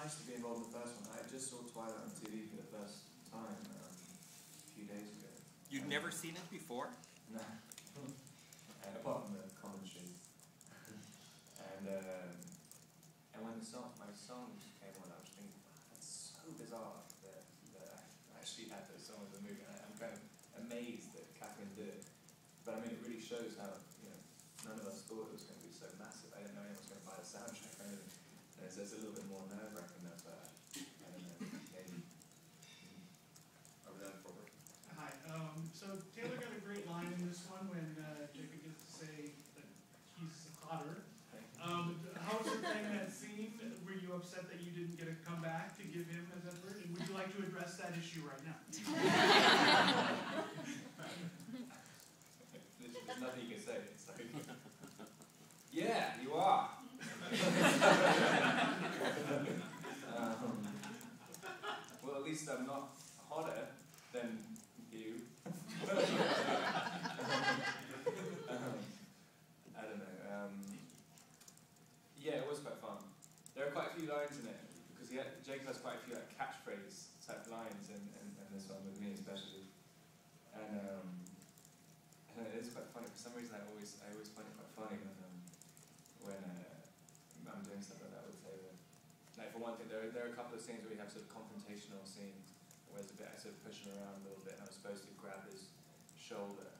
nice to be involved in the first one. I just saw Twilight on TV for the first time a few days ago. You'd never seen it before? No. Apart from the commentary. And when my songs came on, I was thinking, wow, that's so bizarre that I actually had those songs in the movie. And I'm kind of amazed that Catherine did it. But I mean, it really shows how, none of us thought it was going to be so massive. I didn't know anyone was going to buy the soundtrack or anything. And so it's a little bit more nerve-wracking of, I don't know, maybe. Over there forward. Hi. So Taylor got a great line in this one when Jacob gets to say that he's hotter. How was it playing that scene? Were you upset that you didn't get a comeback to give him as Edward? And would you like to address that issue right now? There's nothing you can say. It's like, yeah, you are. Well, at least I'm not hotter than you. I don't know. Yeah, it was quite fun. There are quite a few lines in it because Jacob has quite a few catchphrase type lines in this one with me especially, and it is quite funny. For some reason, I always find it quite funny when I'm doing stuff like that with Taylor. Like for one thing, there are a couple of scenes where we have sort of confrontational scenes where there's a bit sort of pushing around a little bit, and I was supposed to grab his shoulder.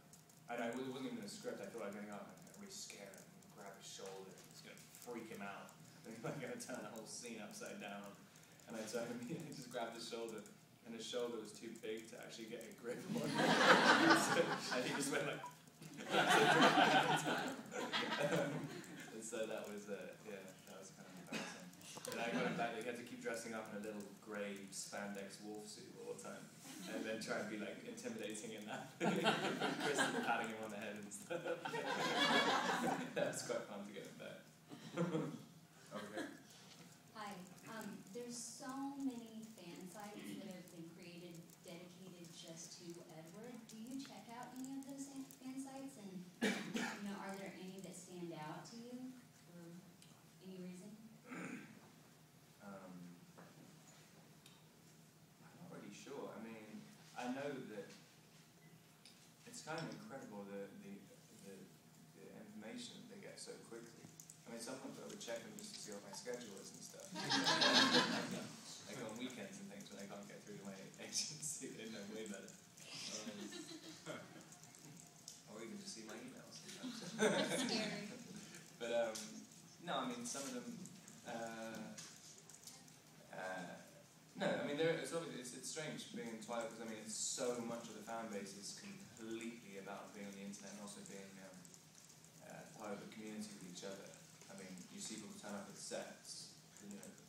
And it wasn't even a script. I thought I was going up and really scare him and grab his shoulder. It's going to freak him out. And I'm going to turn the whole scene upside down. And I told him, he just grabbed his shoulder, and his shoulder was too big to actually get a grip on. And he just went like. And so that was that was kind of embarrassing. And I got him back. He had to keep dressing up in a little grey spandex wolf suit all the time, and then try and be like intimidating in that. Kristen patting him on the head and stuff. That was quite fun to get him back. Okay. Hi. There's so many fan sites that have been created dedicated just to Edward. Do you check out any of those fan sites? And are there any that stand out to you for any reason? I'm not really sure. I mean, I know that it's kind of incredible the information they get so quickly. I mean, sometimes I would check them just to see what my schedule is and stuff. Like on weekends and things when I can't get through to my agency, they know way better. Or even just see my emails sometimes. Scary. But no, I mean some of them. No, I mean it's strange being in Twilight because I mean it's so much of the fan base is completely about being on the internet and also being part of the community with each other. I mean, you see people turn up at sets,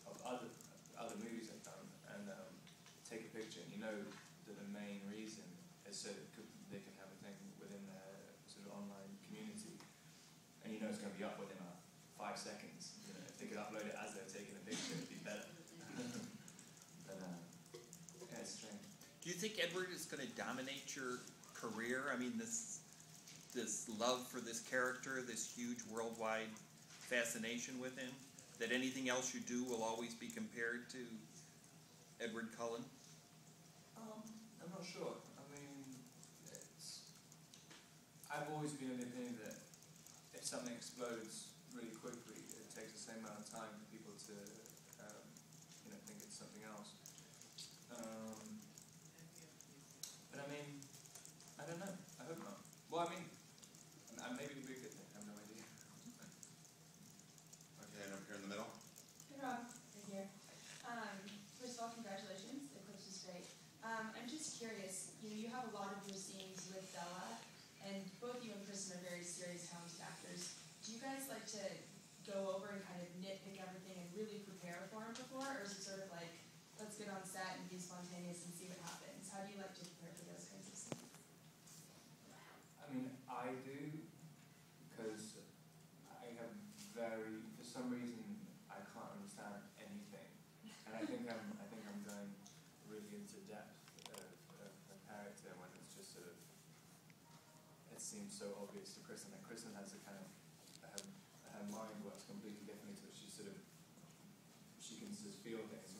of other movies they've done, and take a picture, and you know that the main reason is so that they can have a thing within their sort of online community, and you know it's going to be up within 5 seconds. If they could upload it as they're taking a picture, it'd be better. But yeah, it's strange. Do you think Edward is going to dominate your career? I mean, this love for this character, this huge worldwide fascination with him, that anything else you do will always be compared to Edward Cullen? I'm not sure. I mean, I've always been of the opinion that if something explodes really quickly, it takes the same amount of time for people to think it's something else. But I mean, I don't know. I hope not. Well, I mean, maybe it'll be a good thing. I have no idea. Okay, and over here in the middle. Hey Rob, right here. First of all, congratulations. Eclipse is great. I'm just curious, you have a lot of your scenes with Bella, and both you and Kristen are very serious, talented actors. Do you guys like to go over and kind of nitpick everything and really prepare for him before, or is it sort of like, let's get on set and be spontaneous and see what happens? How do you like to prepare for those kinds of scenes? I mean, I do, because I have for some reason, I can't understand anything, and I think I'm going really into depth of a character when it's just sort of, it seems so obvious to Kristen. Like Kristen has a kind of, her mind works completely differently, so she can just feel things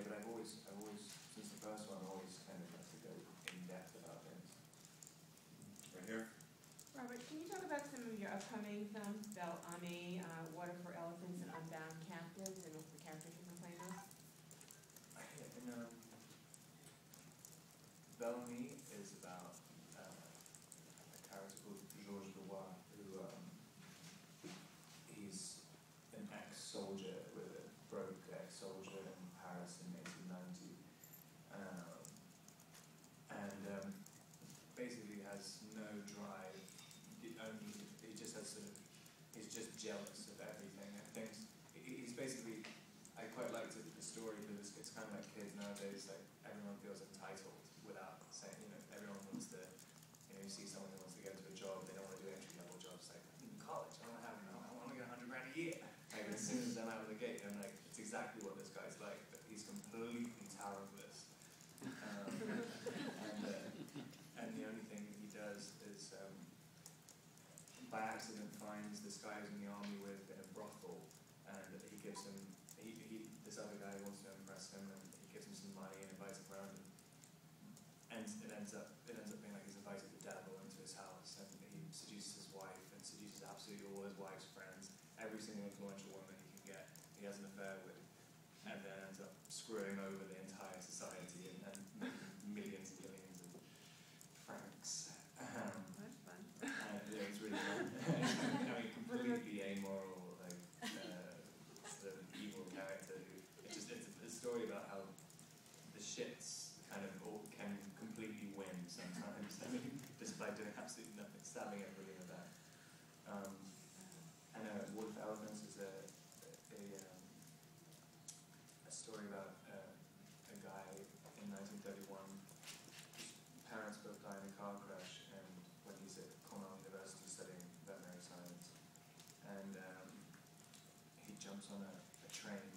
Yeah, but I've always, since the first one, I've always kind of had to go in depth about things. Right here. Robert, can you talk about some of your upcoming films, Bel Ami, Water for Elephants, and Unbound Captives, and the characters you're playing those? And Bellamy is about a character called Georges Leroy, who he's an ex-soldier, with a broke ex-soldier in Paris in 1890, and basically has no drive. He just has sort of, he's just jealous of everything and things. He's basically, I quite liked it, the story, because it's kind of like kids nowadays, like everyone feels entitled without saying, everyone wants to, you see someone who wants to go into a job, they don't want to do entry-level jobs, like, in college, I want to get $100 grand a year. Like, as soon as I'm out of the gate, I'm like, it's exactly what this guy's like, but he's completely talentless. And the only thing he does is, by accident, finds this guy who's in the army with in a brothel, and he gives him, this other guy wants to impress him, and he gives him some money and invites him around, and it ends up being like he's invited the devil into his house, and he seduces his wife, and seduces absolutely all his wife's friends, every single influential woman he can get, he has an affair with, and then ends up screwing over the entire society and making millions and millions of francs. That's fun. And yeah, it's really fun. I mean, completely amoral, like, sort of evil character who, it's a story about how the shits kind of all can completely win sometimes. I mean, despite doing absolutely nothing, stabbing everybody in the back. And Water for Elephants is a story about a guy in 1931 whose parents both died in a car crash, and when he's at Cornell University studying veterinary science, and he jumps on a train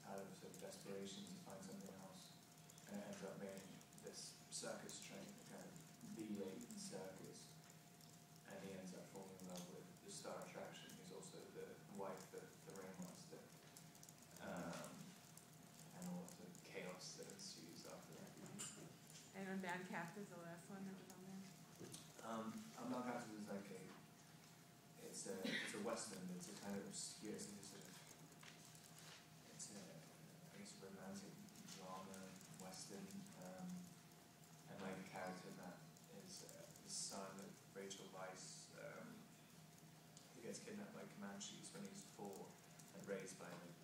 out of sort of desperation to find something else, and it ends up being this circus train, a kind of B-rate circus, and he ends up falling in love with the star attraction, who's also the wife of the ringmaster, and all of the chaos that ensues after that. And Unbound Captives, the last one that was on there? Unbound Captives is like it's a western, it's a kind of obscure, it's a sort of, I guess, romantic drama western, and my character in that is the son of Rachel Weisz, who gets kidnapped by Comanches when he's 4 and raised by like